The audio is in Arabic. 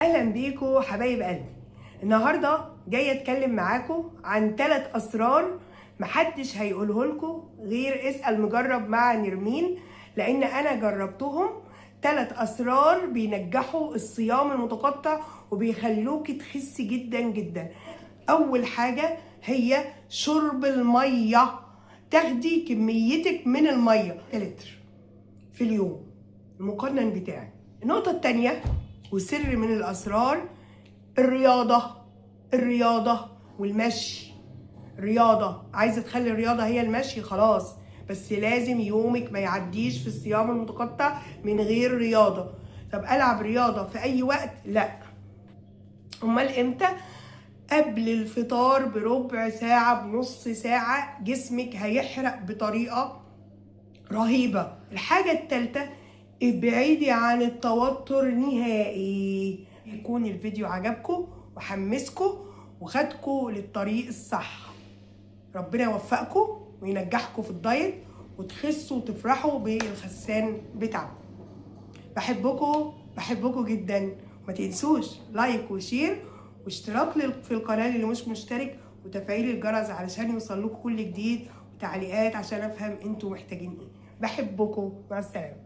اهلا بيكم حبايب قلبي. النهارده جايه اتكلم معاكم عن 3 اسرار محدش هيقوله لكم غير اسال مجرب مع نرمين، لان انا جربتهم. 3 اسرار بينجحوا الصيام المتقطع وبيخلوكي تخسي جدا جدا. اول حاجه هي شرب الميه. تاخدي كميتك من الميه 3 لتر في اليوم المقنن بتاعك. النقطه الثانيه وسر من الاسرار الرياضه والمشي. رياضه، عايزه تخلي الرياضه هي المشي، خلاص، بس لازم يومك ما يعديش في الصيام المتقطع من غير رياضه. طب العب رياضه في اي وقت؟ لا. امال امتى؟ قبل الفطار بربع ساعه، بنص ساعه، جسمك هيحرق بطريقه رهيبه. الحاجه الثالثه، ابعدي عن التوتر نهائي. يكون الفيديو عجبكم وحمسكم وخدكم للطريق الصح. ربنا يوفقكم وينجحكم في الدايت وتخسوا وتفرحوا بالخسان بتاعكم. بحبكم جدا. ما تنسوش لايك وشير واشتراك في القناه اللي مش مشترك وتفعيل الجرس علشان يوصل لكم كل جديد وتعليقات عشان افهم انتوا محتاجين ايه. بحبكم، مع السلامه.